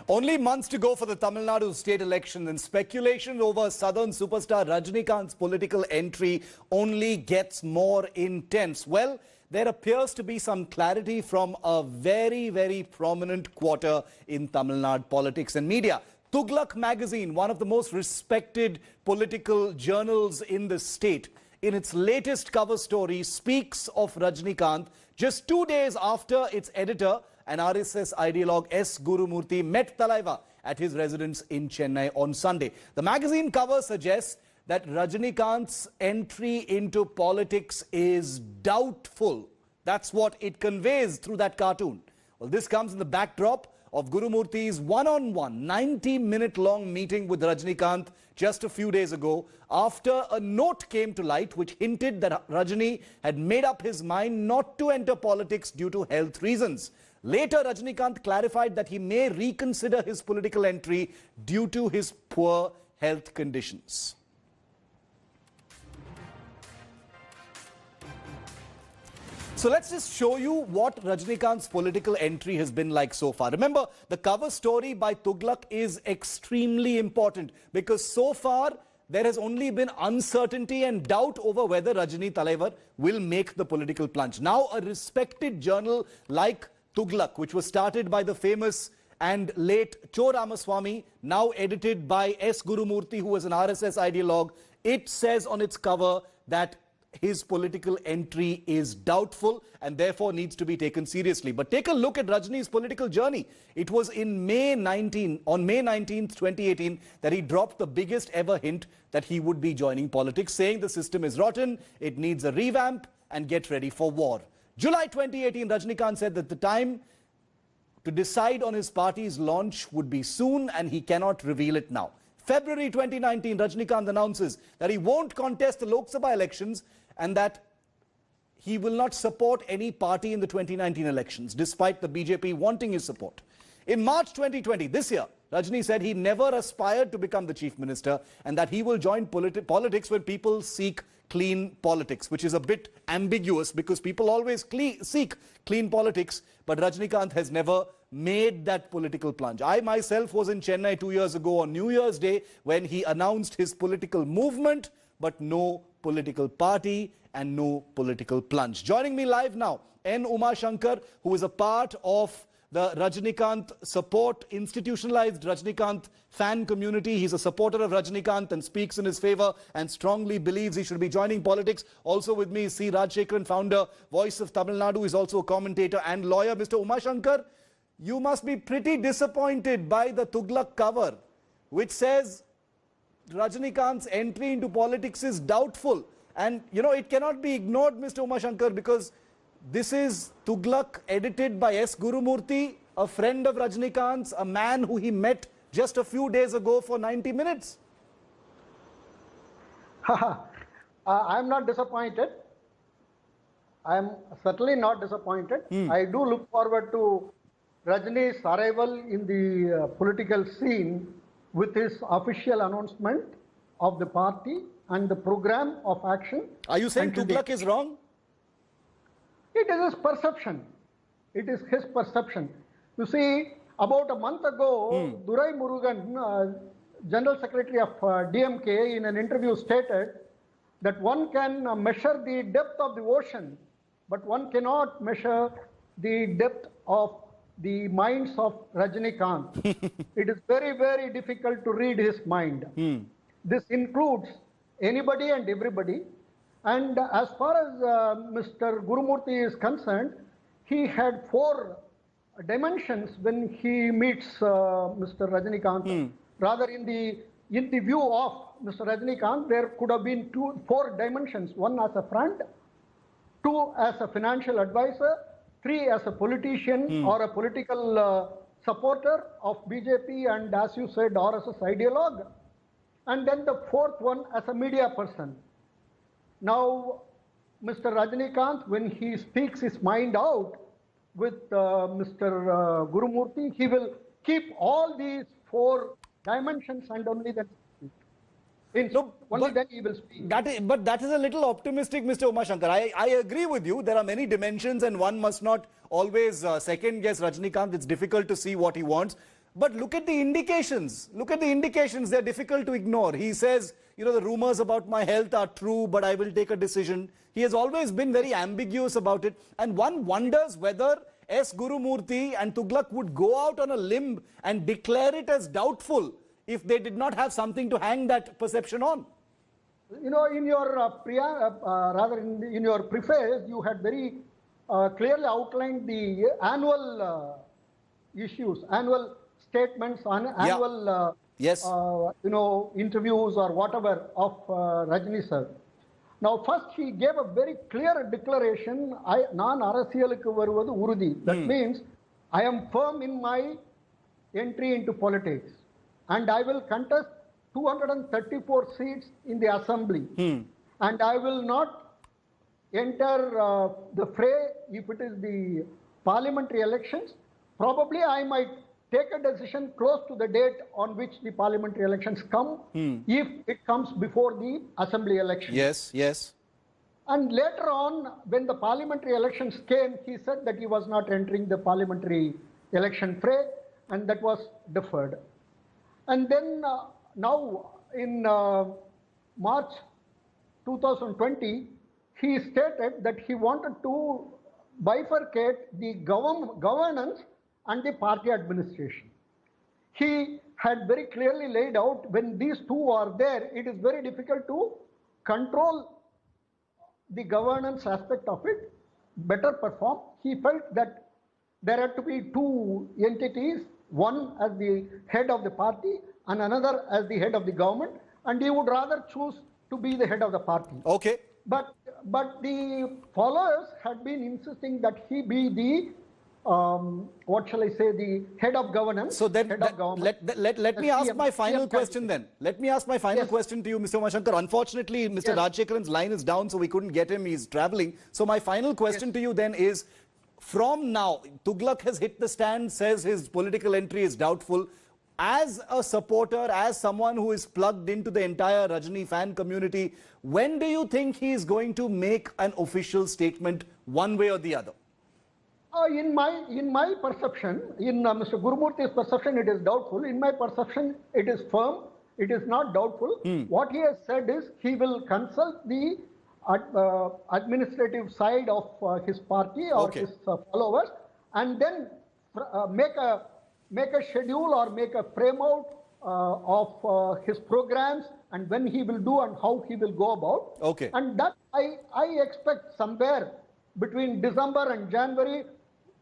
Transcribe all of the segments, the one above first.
Only months to go for the Tamil Nadu state election, and speculation over Southern superstar Rajinikanth's political entry only gets more intense. Well, there appears to be some clarity from a very prominent quarter in Tamil Nadu politics and media. Tughlaq magazine, one of the most respected political journals in the state, in its latest cover story speaks of Rajinikanth just 2 days after its editor, an RSS ideologue S. Gurumurthy, met Thalaiva at his residence in Chennai on Sunday. The magazine cover suggests that Rajinikanth's entry into politics is doubtful. That's what it conveys through that cartoon. Well, this comes in the backdrop of Gurumurthy's one-on-one 90-minute-long meeting with Rajinikanth just a few days ago, after a note came to light which hinted that Rajini had made up his mind not to enter politics due to health reasons. Later, Rajinikanth clarified that he may reconsider his political entry due to his poor health conditions. So let's just show you what Rajinikanth's political entry has been like so far. Remember, the cover story by Tughlaq is extremely important because so far there has only been uncertainty and doubt over whether Rajini Thalaiva will make the political plunge. Now, a respected journal like Tughlaq, which was started by the famous and late Cho Ramaswamy, now edited by S. Gurumurthy, who was an RSS ideologue, it says on its cover that his political entry is doubtful and therefore needs to be taken seriously. But take a look at Rajini's political journey. It was on May 19th, 2018, that he dropped the biggest ever hint that he would be joining politics, saying the system is rotten, it needs a revamp, and get ready for war. July 2018, Rajinikanth said that the time to decide on his party's launch would be soon and he cannot reveal it now. February 2019, Rajinikanth announces that he won't contest the Lok Sabha elections and that he will not support any party in the 2019 elections, despite the BJP wanting his support. In March 2020, this year, Rajini said he never aspired to become the chief minister and that he will join politics when people seek clean politics, which is a bit ambiguous because people always seek clean politics, but Rajinikanth has never made that political plunge. I myself was in Chennai 2 years ago on New Year's Day when he announced his political movement, but no political party and no political plunge. Joining me live now, N. Uma Shankar, who is a part of the Rajinikanth support, institutionalized Rajinikanth fan community. He's a supporter of Rajinikanth and speaks in his favor and strongly believes he should be joining politics. Also with me is C. Rajshekharan, founder, Voice of Tamil Nadu, is also a commentator and lawyer. Mr. Uma Shankar, you must be pretty disappointed by the Tughlaq cover, which says Rajinikanth's entry into politics is doubtful. And, you know, it cannot be ignored, Mr. Uma Shankar, because this is Tughlaq edited by S. Gurumurthy, a friend of Rajinikanth's, a man who he met just a few days ago for 90 minutes. I'm not disappointed. I'm certainly not disappointed. I do look forward to Rajini's arrival in the political scene with his official announcement of the party and the program of action. Are you saying Tughlaq is wrong? It is his perception. It is his perception. You see, about a month ago, Durai Murugan, General Secretary of DMK, in an interview stated that one can measure the depth of the ocean, but one cannot measure the depth of the minds of Rajinikanth. It is very difficult to read his mind. This includes anybody and everybody. And as far as Mr. Gurumurthy is concerned, he had 4 dimensions when he meets Mr. Rajinikanth. Rather, in the view of Mr. Rajinikanth, there could have been 4 dimensions. 1 as a friend, 2 as a financial advisor, 3 as a politician or a political supporter of BJP and, as you said, RSS ideologue. And then the 4th one as a media person. Now, Mr. Rajinikanth, when he speaks his mind out with Mr. Gurumurthy, he will keep all these 4 dimensions and only then then he will speak. But that is a little optimistic, Mr. Uma Shankar. I agree with you. There are many dimensions and one must not always second guess Rajinikanth. It's difficult to see what he wants. But look at the indications. Look at the indications. They're difficult to ignore. He says, you know, the rumors about my health are true, but I will take a decision. He has always been very ambiguous about it. And one wonders whether S. Gurumurthy and Tughlaq would go out on a limb and declare it as doubtful if they did not have something to hang that perception on. You know, in your in your preface, you had very clearly outlined the annual issues, annual statements, annual yes. you know, interviews or whatever of Rajni sir. Now, first he gave a very clear declaration. Naan arasiyalukku varuvadu urudhi. That means I am firm in my entry into politics, and I will contest 234 seats in the assembly, and I will not enter the fray if it is the parliamentary elections. Probably I might take a decision close to the date on which the parliamentary elections come, if it comes before the assembly election. Yes, yes. And later on, when the parliamentary elections came, he said that he was not entering the parliamentary election fray, and that was deferred. And then now in March 2020, he stated that he wanted to bifurcate the governance and the party administration. He had very clearly laid out, when these two are there, it is very difficult to control the governance aspect of it, better perform. He felt that there had to be two entities, one as the head of the party and another as the head of the government, and he would rather choose to be the head of the party. Okay. But the followers had been insisting that he be the what shall I say, the head of governance. So then, let me ask my final question then. Let me ask my final question to you, Mr. Umashankar. Unfortunately, Mr. Rajshekaran's line is down, so we couldn't get him. He's traveling. So my final question to you then is, from now, Tughlaq has hit the stand, says his political entry is doubtful. As a supporter, as someone who is plugged into the entire Rajni fan community, when do you think he is going to make an official statement one way or the other? In my perception, in Mr. Gurumurthy's perception, it is doubtful. In my perception, it is firm. It is not doubtful. What he has said is he will consult the administrative side of his party or his followers, and then make a schedule or make a frame out of his programs and when he will do and how he will go about. Okay. And that I expect somewhere between December and January.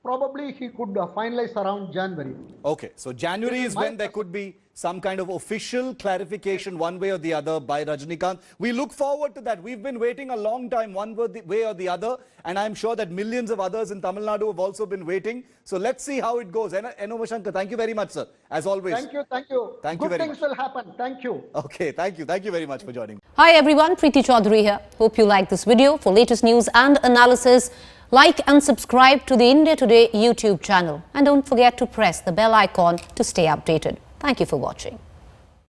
Probably he could finalize around January. Okay, so January is when there could be some kind of official clarification one way or the other by Rajnikant. We look forward to that. We've been waiting a long time one way or the other, and I'm sure that millions of others in Tamil Nadu have also been waiting. So let's see how it goes. N. Umashankar, thank you very much, sir, as always. Thank you, thank you. Thank you very much. Good things will happen. Thank you. Okay, thank you. Thank you very much for joining. Hi everyone, Preeti Chaudhary here. Hope you like this video. For latest news and analysis, like and subscribe to the India Today YouTube channel. And don't forget to press the bell icon to stay updated. Thank you for watching.